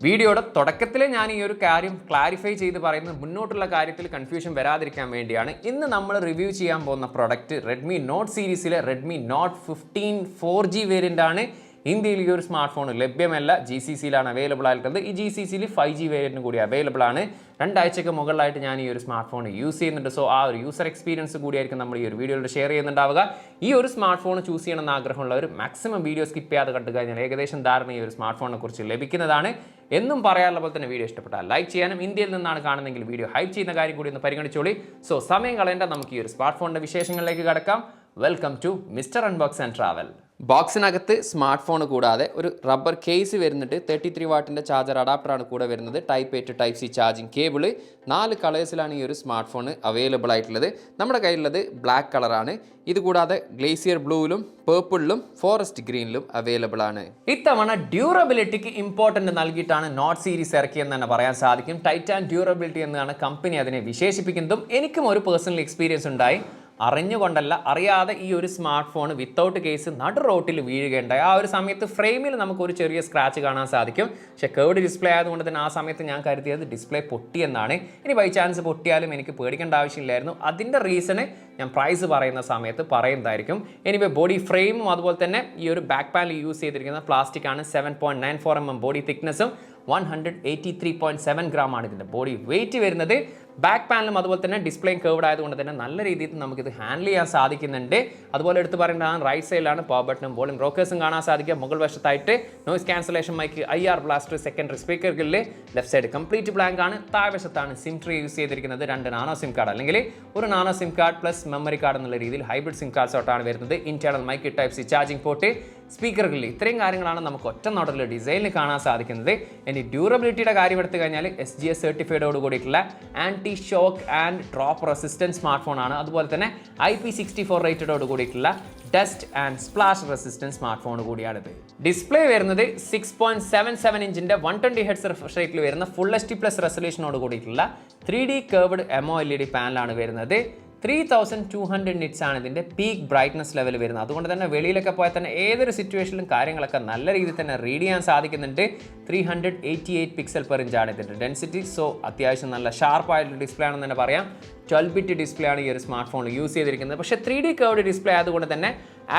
വീഡിയോയുടെ തുടക്കത്തിൽ ഞാൻ ഈ ഒരു കാര്യം ക്ലാരിഫൈ ചെയ്ത് പറയുന്നത് മുന്നോട്ടുള്ള കാര്യത്തിൽ കൺഫ്യൂഷൻ വരാതിരിക്കാൻ വേണ്ടിയാണ്. ഇന്ന് നമ്മൾ റിവ്യൂ ചെയ്യാൻ പോകുന്ന പ്രൊഡക്റ്റ് റെഡ്മി നോട്ട് സീരീസിലെ റെഡ്മി നോട്ട് 15 4G വേരിയൻ്റ് ആണ്. ഇന്ത്യയിൽ ഈ ഒരു സ്മാർട്ട് ഫോൺ ലഭ്യമല്ല, GCCയിലാണ് അവൈലബിൾ ആയിട്ടുള്ളത്. ഈ GCCയിൽ 5G വേരിയൻറ്റും കൂടി അവൈലബിൾ ആണ്. 2 ആഴ്ചയ്ക്ക് മുകളിലായിട്ട് ഞാൻ ഈ ഒരു സ്മാർട്ട് ഫോൺ യൂസ് ചെയ്യുന്നുണ്ട്. സോ ആ ഒരു യൂസർ എക്സ്പീരിയൻസ് കൂടിയായിരിക്കും നമ്മൾ ഈ ഒരു വീഡിയോയിൽ ഷെയർ ചെയ്യുന്നുണ്ടാവുക. ഈ ഒരു സ്മാർട്ട് ഫോൺ ചൂസ് ചെയ്യണമെന്ന് ആഗ്രഹമുള്ളവർ മാക്സിമം വീഡിയോ സ്കിപ്പ് ചെയ്യാതെ കണ്ടു കഴിഞ്ഞാൽ ഏകദേശം ധാരണ ഈ ഒരു സ്മാർട്ട് ഫോണിനെ കുറിച്ച് ലഭിക്കുന്നതാണ്. എന്നും പറയാനുള്ള പോലെ തന്നെ വീഡിയോ ഇഷ്ടപ്പെട്ടാൽ ലൈക്ക് ചെയ്യാനും, ഇന്ത്യയിൽ നിന്നാണ് കാണുന്നതെങ്കിൽ വീഡിയോ ഹൈപ്പ് ചെയ്യുന്ന കാര്യം കൂടി ഒന്ന് പരിഗണിച്ചോളി. സോ സമയം കളയേണ്ട, നമുക്ക് ഈ ഒരു സ്മാർട്ട് ഫോണിൻ്റെ വിശേഷങ്ങളിലേക്ക് കടക്കാം. Welcome to mister unbox and travel. ബോക്സിനകത്ത് സ്മാർട്ട് ഫോൺ കൂടാതെ ഒരു റബ്ബർ കേസ് വരുന്നുണ്ട്. 33 വാട്ടിൻ്റെ ചാർജർ അഡാപ്റ്ററാണ് കൂടെ വരുന്നത്. Type A to Type C charging cable. 4 കളേഴ്സിലാണ് ഈ ഒരു സ്മാർട്ട് ഫോൺ അവൈലബിൾ ആയിട്ടുള്ളത്. നമ്മുടെ കയ്യിലുള്ളത് ബ്ലാക്ക് കളറാണ്. ഇതുകൂടാതെ ഗ്ലേസിയർ ബ്ലൂവിലും പേർപ്പിളിലും ഫോറസ്റ്റ് ഗ്രീനിലും അവൈലബിൾ ആണ്. ഇത്തവണ ഡ്യൂറബിലിറ്റിക്ക് ഇമ്പോർട്ടൻറ്റ് നൽകിയിട്ടാണ് നോട്ട് സീരീസ് ഇറക്കിയെന്ന് തന്നെ പറയാൻ സാധിക്കും. ടൈറ്റാൻ ഡ്യൂറബിലിറ്റി എന്നാണ് കമ്പനി അതിനെ വിശേഷിപ്പിക്കുന്നതും. എനിക്കും ഒരു പേഴ്സണൽ എക്സ്പീരിയൻസ് ഉണ്ടായി. അറിഞ്ഞുകൊണ്ടല്ല, അറിയാതെ ഈ ഒരു സ്മാർട്ട് ഫോൺ വിത്തൗട്ട് കേസ് നടു റോട്ടിൽ വീഴുകയുണ്ടായി. ആ ഒരു സമയത്ത് ഫ്രെയിമിൽ നമുക്കൊരു ചെറിയ സ്ക്രാച്ച് കാണാൻ സാധിക്കും. പക്ഷേ കേർഡ് ഡിസ്പ്ലേ ആയതുകൊണ്ട് തന്നെ ആ സമയത്ത് ഞാൻ കരുതിയത് ഡിസ്പ്ലേ പൊട്ടിയെന്നാണ്. ഇനി ബൈ ചാൻസ് പൊട്ടിയാലും എനിക്ക് പേടിക്കേണ്ട ആവശ്യമില്ലായിരുന്നു. അതിൻ്റെ റീസണ് ഞാൻ പ്രൈസ് പറയുന്ന സമയത്ത് പറയുന്നതായിരിക്കും. എനിവേ ബോഡി ഫ്രെയിമും അതുപോലെ തന്നെ ഈ ഒരു ബാക്ക് പാനൽ യൂസ് ചെയ്തിരിക്കുന്ന പ്ലാസ്റ്റിക് ആണ്. 7.94 mm ബോഡി തിക്നെസ്സും 183.7 ഗ്രാം ആണ് ഇതിൻ്റെ ബോഡി വെയിറ്റ് വരുന്നത്. ബാക്ക് പാനലും അതുപോലെ തന്നെ ഡിസ്പ്ലേയും കേർവ്ഡ് ആയതുകൊണ്ട് തന്നെ നല്ല രീതിയിൽ നമുക്കിത് ഹാൻഡിൽ ചെയ്യാൻ സാധിക്കുന്നുണ്ട്. അതുപോലെ എടുത്ത് പറയേണ്ടതാണ് റൈറ്റ് സൈഡിലാണ് പവർ ബട്ടണും വോളിയം റോക്കേഴ്സും കാണാൻ സാധിക്കുക. മുകൾ വശത്തായിട്ട് noise cancellation mic, IR blaster, secondary speaker grill. Left side complete blank ആണ്. താഴ്വശത്താണ് സിം ട്രീ യൂസ് ചെയ്തിരിക്കുന്നത്. 2 നാനോ സിം കാർഡ് അല്ലെങ്കിൽ ഒരു nano sim card plus memory card എന്നുള്ള രീതിയിൽ ഹൈബ്രിഡ് സിം കാർഡ് സോട്ടാണ് വരുന്നത്. Internal mic, Type C charging port, speaker grill. ഇത്രയും കാര്യങ്ങളാണ് നമുക്ക് ഒറ്റ നോട്ടിൽ ഡിസൈനിൽ കാണാൻ സാധിക്കുന്നത്. ഇനി ഡ്യൂറബിലിറ്റിയുടെ കാര്യം എടുത്തു കഴിഞ്ഞാൽ SGS സർട്ടിഫൈഡോട് കൂടിയിട്ടുള്ള anti shock and drop resistance smart phone ആണ്. അതുപോലെ തന്നെ IP64 റേറ്റഡോട് കൂടിയിട്ടുള്ള dust and splash resistance smart phone കൂടിയാണിത്. ഡിസ്പ്ലേ വരുന്നത് 6.77 ഇഞ്ചിൻ്റെ 120 Hz റിഫ്രഷ് റേറ്റിൽ വരുന്ന ഫുൾ HD+ റെസൊല്യൂഷനോട് കൂടിയിട്ടുള്ള 3D കർവ്ഡ് AMOLED പാനലാണ് വരുന്നത്. 3200 നിറ്റ്സ് ആണ് ഇതിൻ്റെ പീക്ക് ബ്രൈറ്റ്നസ് ലെവൽ വരുന്നത്. അതുകൊണ്ട് തന്നെ വെളിയിലൊക്കെ പോയാൽ തന്നെ ഏതൊരു സിറ്റുവേഷനിലും കാര്യങ്ങളൊക്കെ നല്ല രീതിയിൽ തന്നെ റീഡ് ചെയ്യാൻ സാധിക്കുന്നുണ്ട്. 388 പിക്സൽ പെർ ഇഞ്ചാണ് ഇതിൻ്റെ ഡെൻസിറ്റി. സോ അത്യാവശ്യം നല്ല ഷാർപ്പായിട്ടുള്ള ഡിസ്പ്ലേ ആണെന്ന് തന്നെ പറയാം. 12-bit ഡിസ്പ്ലേ ആണ് ഈ ഒരു സ്മാർട്ട് ഫോണിൽ യൂസ് ചെയ്തിരിക്കുന്നത്. പക്ഷേ 3D കർവ്ഡ് ഡിസ്പ്ലേ ആയതുകൊണ്ട് തന്നെ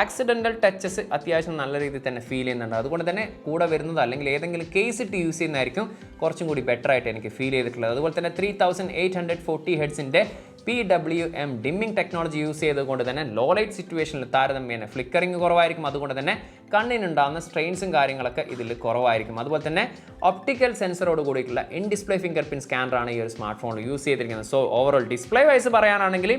ആക്സിഡൻ്റൽ ടച്ചസ് അത്യാവശ്യം നല്ല രീതിയിൽ തന്നെ ഫീൽ ചെയ്യുന്നുണ്ട്. അതുകൊണ്ട് തന്നെ കൂടെ വരുന്നത് അല്ലെങ്കിൽ ഏതെങ്കിലും കേസ് ഇട്ട് യൂസ് ചെയ്യുന്നതായിരിക്കും കുറച്ചും കൂടി ബെറ്റർ ആയിട്ട് എനിക്ക് ഫീൽ ചെയ്തിട്ടുള്ളത്. അതുപോലെ തന്നെ 3840 ഹെഡ്സിൻ്റെ PWM ഡിമ്മിംഗ് ടെക്നോളജി യൂസ് ചെയ്തുകൊണ്ട് തന്നെ ലോ ലൈറ്റ് സിറ്റുവേഷനിൽ താരതമ്യേന ഫ്ലിക്കറിങ് കുറവായിരിക്കും. അതുകൊണ്ട് തന്നെ കണ്ണിനുണ്ടാകുന്ന സ്ട്രെയിൻസും കാര്യങ്ങളൊക്കെ ഇതിൽ കുറവായിരിക്കും. അതുപോലെ തന്നെ ഒപ്റ്റിക്കൽ സെൻസറോട് കൂടിയിട്ടുള്ള ഇൻ ഡിസ്പ്ലേ ഫിംഗർ പ്രിന്റ് സ്കാനറാണ് ഈ ഒരു സ്മാർട്ട് ഫോണിൽ യൂസ് ചെയ്തിരിക്കുന്നത്. സോ ഓവറോൾ ഡിസ്പ്ലേ വൈസ് പറയുകയാണെങ്കിൽ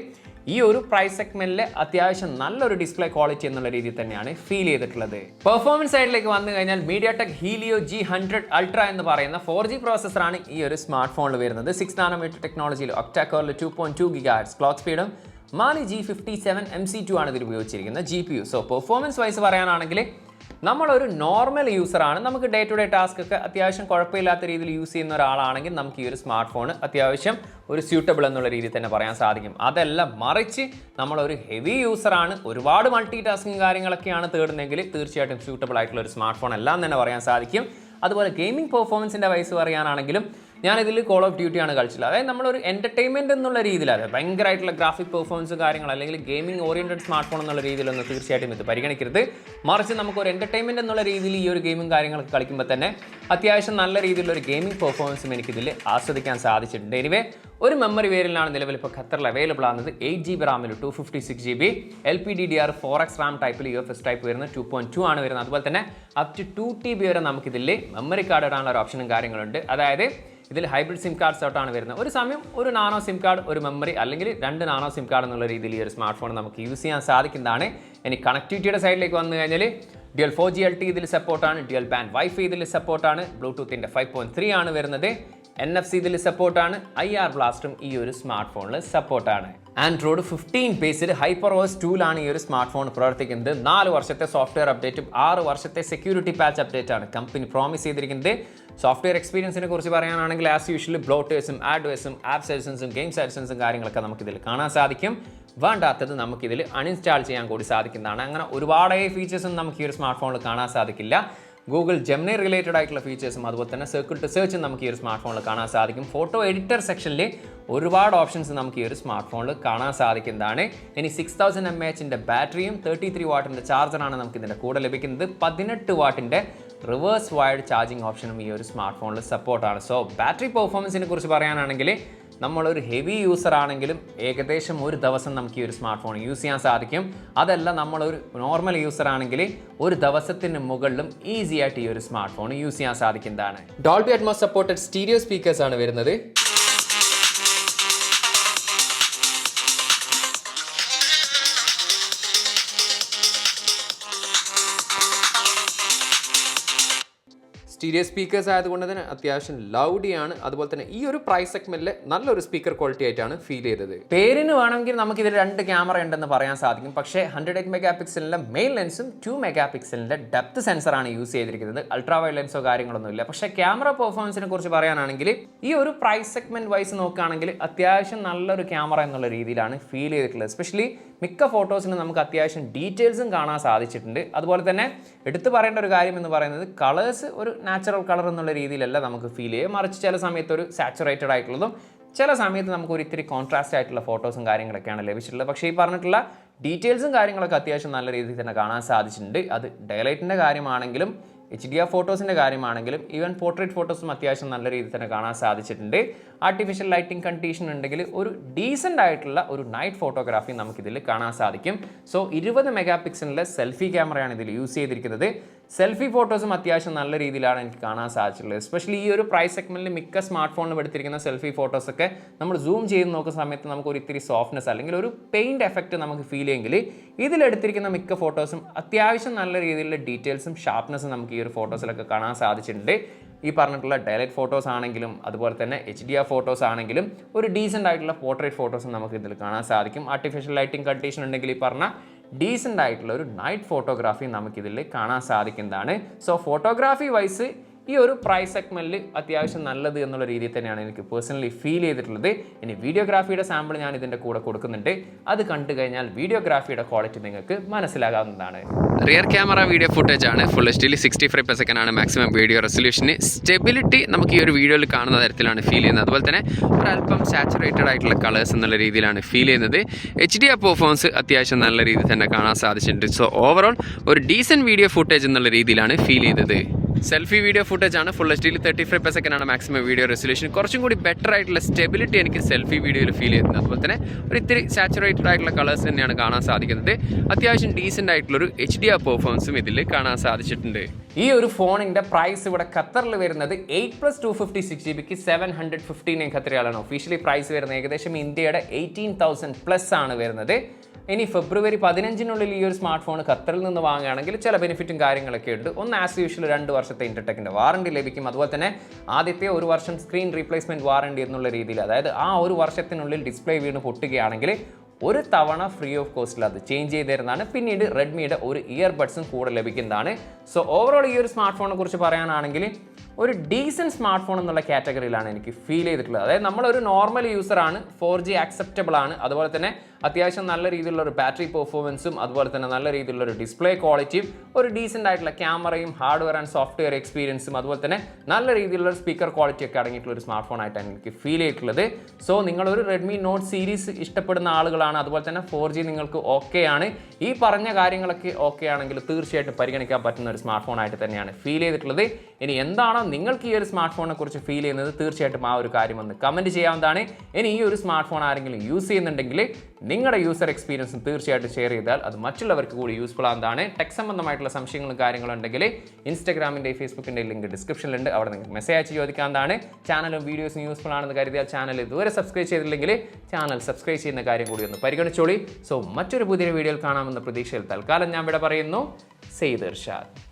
ഈ ഒരു പ്രൈസ് സെഗ്മെന്റിൽ അത്യാവശ്യം നല്ലൊരു ഡിസ്പ്ലേ ക്വാളിറ്റി എന്നുള്ള രീതിയിൽ തന്നെയാണ് ഫീൽ ചെയ്തിട്ടുള്ളത്. പെർഫോമൻസ് സൈഡിലേക്ക് വന്നു കഴിഞ്ഞാൽ MediaTek Helio G100 Ultra എന്ന് പറയുന്ന 4G പ്രോസസ്സറാണ് ഈ ഒരു സ്മാർട്ട് ഫോണിൽ വരുന്നത്. 6 നാനോമീറ്റർ ടെക്നോളജിയിൽ ഒക്ടാകോറിൽ 2.2 GHz ക്ലോക്ക് സ്പീഡും Mali G57 MC2 ആണ് ഇതിൽ ഉപയോഗിച്ചിരിക്കുന്ന GPU. സോ പെർഫോമൻസ് വൈസ് പറയാനാണെങ്കിൽ നമ്മളൊരു നോർമൽ യൂസറാണ്, നമുക്ക് ഡേ ടു ഡേ ടാസ്ക് ഒക്കെ അത്യാവശ്യം കുഴപ്പമില്ലാത്ത രീതിയിൽ യൂസ് ചെയ്യുന്ന ഒരാളാണെങ്കിൽ നമുക്ക് ഈ ഒരു സ്മാർട്ട് ഫോൺ അത്യാവശ്യം ഒരു സ്യൂട്ടബിൾ എന്നുള്ള രീതിയിൽ തന്നെ പറയാൻ സാധിക്കും. അതല്ല മറിച്ച് നമ്മളൊരു ഹെവി യൂസറാണ്, ഒരുപാട് മൾട്ടി ടാസ്കിങ് കാര്യങ്ങളൊക്കെയാണ് തേടുന്നതെങ്കിൽ തീർച്ചയായിട്ടും സ്യൂട്ടബിൾ ആയിട്ടുള്ള ഒരു സ്മാർട്ട് ഫോൺ എല്ലാം തന്നെ പറയാൻ സാധിക്കും. അതുപോലെ ഗെയിമിംഗ് പെർഫോമൻസിൻ്റെ വൈസ് പറയാനാണെങ്കിലും ഞാനിതിൽ കോൾ ഓഫ് ഡ്യൂട്ടി ആണ് കളിച്ചില്ല. അതായത് നമ്മളൊരു എൻ്റർടൈൻമെൻറ്റ് എന്നുള്ള രീതിയിൽ, അതായത് ഭയങ്കരമായിട്ടുള്ള ഗ്രാഫിക് പെർഫോമൻസ് കാര്യങ്ങൾ അല്ലെങ്കിൽ ഗെയിമിംഗ് ഓറിയൻറ്റഡ് സ്മാർട്ട് ഫോൺ എന്നുള്ള രീതിയിലൊന്നും തീർച്ചയായിട്ടും ഇത് പരിഗണിക്കരുത്. മറിച്ച് നമുക്കൊരു എൻ്റർടൈൻമെൻറ്റ് എന്നുള്ള രീതിയിൽ ഈ ഒരു ഗെയിമും കാര്യങ്ങളൊക്കെ കളിക്കുമ്പോൾ തന്നെ അത്യാവശ്യം നല്ല രീതിയിലുള്ള ഒരു ഗെയിമിംഗ് പെർഫോമൻസും എനിക്കിതിൽ ആസ്വദിക്കാൻ സാധിച്ചിട്ടുണ്ട്. എനിവേ ഒരു മെമ്മറി വേരിയൻ്റാണ് നിലവിൽ ഇപ്പോൾ ഖത്തറിൽ അവൈലബിൾ ആകുന്നത്. 8GB റാമിൽ 256GB, LPDDR4X റാം ടൈപ്പിൽ UFS ടൈപ്പ് വരുന്നത് 2.2 ആണ് വരുന്നത്. അതുപോലെ തന്നെ അപ് ടു 2TB വരെ നമുക്കിതിൽ മെമ്മറി കാർഡ് ഇടാനുള്ള ഒരു ഓപ്ഷനും കാര്യങ്ങളുണ്ട്. അതായത് ഇതിൽ ഹൈബ്രിഡ് സിം കാർഡ് സോട്ടാണ് വരുന്നത്. ഒരു സമയം ഒരു നാനോ സിം കാർഡ്, ഒരു മെമ്മറി അല്ലെങ്കിൽ 2 നാനോ സിം കാർഡ് എന്നുള്ള രീതിയിൽ ഈ ഒരു സ്മാർട്ട് ഫോൺ നമുക്ക് യൂസ് ചെയ്യാൻ സാധിക്കുന്നതാണ്. ഇനി കണക്ടിവിറ്റിയുടെ സൈഡിലേക്ക് വന്നു കഴിഞ്ഞാൽ ഡ്യുവൽ 4G LTE ഇതിൽ സപ്പോർട്ടാണ്, ഡ്യുവൽ ബാൻഡ് വൈഫൈ ഇതിൽ സപ്പോർട്ടാണ്, ബ്ലൂടൂത്തിൻ്റെ 5.3 ആണ് വരുന്നത്, NFC ഇതിൽ സപ്പോർട്ടാണ്, IR ബ്ലാസ്റ്ററും ഈ ഒരു സ്മാർട്ട് ഫോണിൽ സപ്പോർട്ടാണ്. ആൻഡ്രോയിഡ് 15 ബേസിൽ HyperOS 2ലാണ് ഈ ഒരു സ്മാർട്ട് ഫോൺ പ്രവർത്തിക്കുന്നത്. 4 വർഷത്തെ സോഫ്റ്റ്വെയർ അപ്ഡേറ്റും 6 വർഷത്തെ സെക്യൂരിറ്റി പാച്ച് അപ്ഡേറ്റ് ആണ് കമ്പനി പ്രോമിസ് ചെയ്തിരിക്കുന്നത്. സോഫ്റ്റ്വെയർ എക്സ്പീരിയൻസിനെ കുറിച്ച് പറയുകയാണെങ്കിൽ ആസ് യൂഷ്വൽ ബ്ലോട്ടേഴ്സും ആഡ്വേഴ്സും ആപ്പ് സെഷൻസും ഗെയിം സെഷൻസും കാര്യങ്ങളൊക്കെ നമുക്കിതിൽ കാണാൻ സാധിക്കും. വേണ്ടാത്തത് നമുക്കിതിൽ അൺഇൻസ്റ്റാൾ ചെയ്യാൻ കൂടി സാധിക്കുന്നതാണ്. അങ്ങനെ ഒരുപാട് ഫീച്ചേഴ്സും നമുക്ക് ഈ ഒരു സ്മാർട്ട് ഫോണിൽ കാണാൻ സാധിക്കില്ല. ഗൂഗിൾ ജെമിനി റിലേറ്റഡ് ആയിട്ടുള്ള ഫീച്ചേഴ്സും അതുപോലെ തന്നെ സർക്കിൾ ടു സെർച്ചും നമുക്ക് ഈ ഒരു സ്മാർട്ട് ഫോണിൽ കാണാൻ സാധിക്കും. ഫോട്ടോ എഡിറ്റർ സെക്ഷനിൽ ഒരുപാട് ഓപ്ഷൻസ് നമുക്ക് ഈ ഒരു സ്മാർട്ട് ഫോണിൽ കാണാൻ സാധിക്കുന്നതാണ്. ഇനി 6000 mAh ബാറ്ററിയും 33 വാട്ടിൻ്റെ ചാർജറാണ് നമുക്ക് ഇതിൻ്റെ കൂടെ ലഭിക്കുന്നത്. 18 വാട്ടിൻ്റെ റിവേഴ്സ് വയർഡ് ചാർജിങ് ഓപ്ഷനും ഈ ഒരു സ്മാർട്ട് ഫോണിൽ സപ്പോർട്ടാണ്. സോ ബാറ്ററി പെർഫോമൻസിനെ കുറിച്ച് പറയാനാണെങ്കിൽ നമ്മളൊരു ഹെവി യൂസർ ആണെങ്കിലും ഏകദേശം ഒരു ദിവസം നമുക്ക് ഈ ഒരു സ്മാർട്ട് ഫോൺ യൂസ് ചെയ്യാൻ സാധിക്കും. അതല്ല നമ്മളൊരു നോർമൽ യൂസർ ആണെങ്കിൽ ഒരു ദിവസത്തിന് മുകളിലും ഈസി ആയിട്ട് ഈ ഒരു സ്മാർട്ട് ഫോൺ യൂസ് ചെയ്യാൻ സാധിക്കുന്നതാണ്. Dolby Atmos supported stereo speakers ആണ് വരുന്നത്. സ്റ്റീരിയോ സ്പീക്കേഴ്സ് ആയതുകൊണ്ട് തന്നെ അത്യാവശ്യം ലൗഡിയാണ്. അതുപോലെ തന്നെ ഈ ഒരു പ്രൈസ് സെഗ്മെന്റിൽ നല്ലൊരു സ്പീക്കർ ക്വാളിറ്റി ആയിട്ടാണ് ഫീൽ ചെയ്തത്. പേരിന് വേണമെങ്കിൽ നമുക്ക് ഇതിൽ 2 ക്യാമറ ഉണ്ടെന്ന് പറയാൻ സാധിക്കും. പക്ഷേ 108 മെഗാ മെയിൻ ലെൻസും 2 മെഗാ ഡെപ്ത് സെൻസറാണ് യൂസ് ചെയ്തിരിക്കുന്നത്. അൾട്രാ വൈഡ് ലെൻസോ കാര്യങ്ങളൊന്നുമില്ല. പക്ഷേ ക്യാമറ പെർഫോമൻസിനെ കുറിച്ച് പറയുകയാണെങ്കിൽ ഈ ഒരു പ്രൈസ് സെഗ്മെന്റ് വൈസ് നോക്കുകയാണെങ്കിൽ അത്യാവശ്യം നല്ലൊരു ക്യാമറ എന്നുള്ള രീതിയിലാണ് ഫീൽ ചെയ്തിട്ടുള്ളത്. എസ്പെഷ്യലി മിക്ക ഫോട്ടോസിന് നമുക്ക് അത്യാവശ്യം ഡീറ്റെയിൽസും കാണാൻ സാധിച്ചിട്ടുണ്ട്. അതുപോലെ തന്നെ എടുത്തു പറയേണ്ട ഒരു കാര്യം എന്ന് പറയുന്നത് കളേഴ്സ് ഒരു നാച്ചുറൽ കളർ എന്നുള്ള രീതിയിലല്ല നമുക്ക് ഫീൽ ചെയ്യുക. മറിച്ച് ചില സമയത്ത് ഒരു സാച്ചുറേറ്റഡ് ആയിട്ടുള്ളതും ചില സമയത്ത് നമുക്ക് ഒരു ഇത്തിരി കോൺട്രാസ്റ്റ് ആയിട്ടുള്ള ഫോട്ടോസും കാര്യങ്ങളൊക്കെയാണ് ലഭിച്ചിട്ടുള്ളത്. പക്ഷേ ഈ പറഞ്ഞിട്ടുള്ള ഡീറ്റെയിൽസും കാര്യങ്ങളൊക്കെ അത്യാവശ്യം നല്ല രീതിയിൽ തന്നെ കാണാൻ സാധിച്ചിട്ടുണ്ട്. അത് ഡയലൈറ്റിൻ്റെ കാര്യമാണെങ്കിലും HDR ഫോട്ടോസിൻ്റെ കാര്യമാണെങ്കിലും ഈവൻ പോർട്രേറ്റ് ഫോട്ടോസും അത്യാവശ്യം നല്ല രീതിയിൽ തന്നെ കാണാൻ സാധിച്ചിട്ടുണ്ട്. ആർട്ടിഫിഷ്യൽ ലൈറ്റിംഗ് കണ്ടീഷൻ ഉണ്ടെങ്കിൽ ഒരു ഡീസൻ്റ് ആയിട്ടുള്ള ഒരു നൈറ്റ് ഫോട്ടോഗ്രാഫി നമുക്കിതിൽ കാണാൻ സാധിക്കും. സോ 20 മെഗാ സെൽഫി ക്യാമറയാണ് ഇതിൽ യൂസ് ചെയ്തിരിക്കുന്നത്. സെൽഫി ഫോട്ടോസും അത്യാവശ്യം നല്ല രീതിയിലാണ് എനിക്ക് കാണാൻ സാധിച്ചിട്ടുള്ളത്. എസ്പെഷ്യലി ഈ ഒരു പ്രൈസ് സെഗ്മെന്റിൽ മിക്ക സ്മാർട്ട് ഫോണിലും എടുത്തിരിക്കുന്ന സെൽഫി ഫോട്ടോസൊക്കെ നമ്മൾ സൂം ചെയ്ത് നോക്കുന്ന സമയത്ത് നമുക്ക് ഒരു ഇത്തിരി സോഫ്റ്റ്നെസ് അല്ലെങ്കിൽ ഒരു പെയിൻറ് എഫക്റ്റ് നമുക്ക് ഫീൽ ചെയ്യുമെങ്കിൽ ഇതിലെടുത്തിരിക്കുന്ന മിക്ക ഫോട്ടോസും അത്യാവശ്യം നല്ല രീതിയിലുള്ള ഡീറ്റെയിൽസും ഷാർപ്നെസ്സും നമുക്ക് ഈ ഒരു ഫോട്ടോസിലൊക്കെ കാണാൻ സാധിച്ചിട്ടുണ്ട്. ഈ പറഞ്ഞിട്ടുള്ള ഡയലൈറ്റ് ഫോട്ടോസ് ആണെങ്കിലും അതുപോലെ തന്നെ HDR ഫോട്ടോസ് ആണെങ്കിലും ഒരു ഡീസൻ്റ് ആയിട്ടുള്ള പോർട്രേറ്റ് ഫോട്ടോസും നമുക്ക് ഇതിൽ കാണാൻ സാധിക്കും. ആർട്ടിഫിഷ്യൽ ലൈറ്റിംഗ് കണ്ടീഷൻ ഉണ്ടെങ്കിൽ ഈ പറഞ്ഞ ഡീസൻ്റ് ആയിട്ടുള്ള ഒരു നൈറ്റ് ഫോട്ടോഗ്രാഫി നമുക്കിതിൽ കാണാൻ സാധിക്കുന്നതാണ്. സോ ഫോട്ടോഗ്രാഫി വൈസ് ഈ ഒരു പ്രൈസ് സെഗ്മെന്റിൽ അത്യാവശ്യം നല്ലത് എന്നുള്ള രീതിയിൽ തന്നെയാണ് എനിക്ക് പേഴ്സണലി ഫീൽ ചെയ്തിട്ടുള്ളത്. ഇനി വീഡിയോഗ്രാഫിയുടെ സാമ്പിൾ ഞാൻ ഇതിൻ്റെ കൂടെ കൊടുക്കുന്നുണ്ട്. അത് കണ്ടു കഴിഞ്ഞാൽ വീഡിയോഗ്രാഫിയുടെ ക്വാളിറ്റി നിങ്ങൾക്ക് മനസ്സിലാകാവുന്നതാണ്. റിയർ ക്യാമറ വീഡിയോ ഫുട്ടേജ് ആണ്. ഫുൾ HD 60 ഫ്രെയിം സെക്കൻഡ് ആണ് മാക്സിമം വീഡിയോ റെസൊല്യൂഷന്. സ്റ്റെബിലിറ്റി നമുക്ക് ഈ ഒരു വീഡിയോയിൽ കാണുന്ന തരത്തിലാണ് ഫീൽ ചെയ്യുന്നത്. അതുപോലെ തന്നെ ഒരല്പം സാച്ചുറേറ്റഡ് ആയിട്ടുള്ള കളേഴ്സ് എന്നുള്ള രീതിയിലാണ് ഫീൽ ചെയ്യുന്നത്. HDR പെർഫോമൻസ് അത്യാവശ്യം നല്ല രീതിയിൽ തന്നെ കാണാൻ സാധിച്ചിട്ടുണ്ട്. സോ ഓവറോൾ ഒരു ഡീസൻറ്റ് വീഡിയോ ഫുട്ടേജ് എന്നുള്ള രീതിയിലാണ് ഫീൽ ചെയ്തത്. സെൽഫി വീഡിയോ ഫുട്ടേജ് ആണ്. ഫുൾ HD 30 ഫ്രെയിം സെക്കൻഡ് ആണ് മാക്സിമം വീഡിയോ റെസൊല്യൂഷൻ. കുറച്ചും കൂടി ബെറ്റർ ആയിട്ടുള്ള സ്റ്റെബിലിറ്റി എനിക്ക് സെൽഫി വീഡിയോയിൽ ഫീൽ ചെയ്യുന്നത്. അതുപോലെ തന്നെ ഒരു ഇത്തിരി സാച്ചുറേറ്റഡ് ആയിട്ടുള്ള കളേഴ്സ് തന്നെയാണ് കാണാൻ സാധിക്കുന്നത്. അത്യാവശ്യം ഡീസൻ്റ് ആയിട്ടുള്ളൊരു HDR പെർഫോമൻസും ഇതിൽ കാണാൻ സാധിച്ചിട്ടുണ്ട്. ഈ ഒരു ഫോണിൻ്റെ പ്രൈസ് ഇവിടെ ഖത്തറിൽ വരുന്നത് 8+256GB 715 ഖത്തറിയാണ് ഒഫീഷ്യലി പ്രൈസ് വരുന്നത്. ഏകദേശം ഇന്ത്യയുടെ 18,000+ ആണ് വരുന്നത്. ഇനി ഫെബ്രുവരി 15 ഈ ഒരു സ്മാർട്ട് ഫോൺ ഖത്തറിൽ നിന്ന് വാങ്ങുകയാണെങ്കിൽ ചില ബെനിഫിറ്റും കാര്യങ്ങളൊക്കെ ഉണ്ട്. ഒന്ന് ആസ് യൂഷ്വൽ 2 വർഷത്തെ ഇന്റർടെക്കിൻ്റെ വാറണ്ടി ലഭിക്കും. അതുപോലെ തന്നെ ആദ്യത്തെ 1 വർഷം സ്ക്രീൻ റീപ്ലേസ്മെൻറ്റ് വാറണ്ടി എന്നുള്ള രീതിയിൽ, അതായത് ആ 1 വർഷത്തിനുള്ളിൽ ഡിസ്പ്ലേ വീണ് പൊട്ടുകയാണെങ്കിൽ ഒരു തവണ ഫ്രീ ഓഫ് കോസ്റ്റിൽ അത് ചേഞ്ച് ചെയ്ത് തരുന്നതാണ്. പിന്നീട് റെഡ്മിയുടെ ഒരു ഇയർബഡ്സും കൂടെ ലഭിക്കുന്നതാണ്. സോ ഓവറോൾ ഈ ഒരു സ്മാർട്ട് ഫോണിനെ കുറിച്ച് പറയാനാണെങ്കിൽ ഒരു ഡീസൻറ്റ് സ്മാർട്ട് ഫോൺ എന്നുള്ള കാറ്റഗറിയിലാണ് എനിക്ക് ഫീൽ ചെയ്തിട്ടുള്ളത്. അതായത് നമ്മളൊരു നോർമൽ യൂസറാണ്, 4G ആക്സെപ്റ്റബിൾ ആണ്. അതുപോലെ തന്നെ അത്യാവശ്യം നല്ല രീതിയിലുള്ള ഒരു ബാറ്ററി പെർഫോമൻസും അതുപോലെ തന്നെ നല്ല രീതിയിലുള്ള ഒരു ഡിസ്പ്ലേ ക്വാളിറ്റിയും ഒരു ഡീസൻ്റ് ആയിട്ടുള്ള ക്യാമറയും ഹാർഡ്വെയർ ആൻഡ് സോഫ്റ്റ്വെയർ എക്സ്പീരിയൻസും അതുപോലെ തന്നെ നല്ല രീതിയിലുള്ള സ്പീക്കർ ക്വാളിറ്റി ഒക്കെ അടങ്ങിയിട്ടുള്ള ഒരു സ്മാർട്ട് ഫോൺ ആയിട്ടാണ് എനിക്ക് ഫീൽ ചെയ്തിട്ടുള്ളത്. സോ നിങ്ങളൊരു റെഡ്മി നോട്ട് സീരീസ് ഇഷ്ടപ്പെടുന്ന ആളുകളാണ്, അതുപോലെ തന്നെ 4G നിങ്ങൾക്ക് ഓക്കെ ആണ്, ഈ പറഞ്ഞ കാര്യങ്ങളൊക്കെ ഓക്കെ ആണെങ്കിൽ തീർച്ചയായിട്ടും പരിഗണിക്കാൻ പറ്റുന്ന ഒരു സ്മാർട്ട് ഫോൺ ആയിട്ട് തന്നെയാണ് ഫീൽ ചെയ്തിട്ടുള്ളത്. ഇനി എന്താണോ നിങ്ങൾക്ക് ഈ ഒരു സ്മാർട്ട് ഫോണിനെ കുറിച്ച് ഫീൽ ചെയ്യുന്നത് തീർച്ചയായിട്ടും ആ ഒരു കാര്യം ഒന്ന് കമൻറ്റ് ചെയ്യാവുന്നതാണ്. ഇനി ഈ ഒരു സ്മാർട്ട് ഫോൺ ആരെങ്കിലും യൂസ് ചെയ്യുന്നുണ്ടെങ്കിൽ നിങ്ങളുടെ യൂസർ എക്സ്പീരിയൻസും തീർച്ചയായിട്ടും ഷെയർ ചെയ്താൽ അത് മറ്റുള്ളവർക്ക് കൂടി യൂസ്ഫുൾ ആവുന്നതാണ്. ടെക് സംബന്ധമായിട്ടുള്ള സംശയങ്ങളും കാര്യങ്ങളും ഉണ്ടെങ്കിൽ ഇൻസ്റ്റാഗ്രാമിൻ്റെ ഫേസ്ബുക്കിൻ്റെ ലിങ്ക് ഡിസ്ക്രിപ്ഷനിലുണ്ട്. അവിടെ നിങ്ങൾക്ക് മെസ്സേജ് അയച്ച് ചോദിക്കാവുന്നതാണ്. ചാനലും വീഡിയോസും യൂസ്ഫുൾ ആണെന്ന് കരുതിയാൽ ചാനൽ ഇതുവരെ സബ്സ്ക്രൈബ് ചെയ്തില്ലെങ്കിൽ ചാനൽ സബ്സ്ക്രൈബ് ചെയ്യുന്ന കാര്യം കൂടി ഒന്ന് പരിഗണിച്ചോളി. സോ മറ്റൊരു പുതിയ വീഡിയോയിൽ കാണാമെന്ന പ്രതീക്ഷയിൽ തൽക്കാലം ഞാൻ ഇവിടെ പറയുന്നു. സെയ്ദ് ഇർഷാദ്.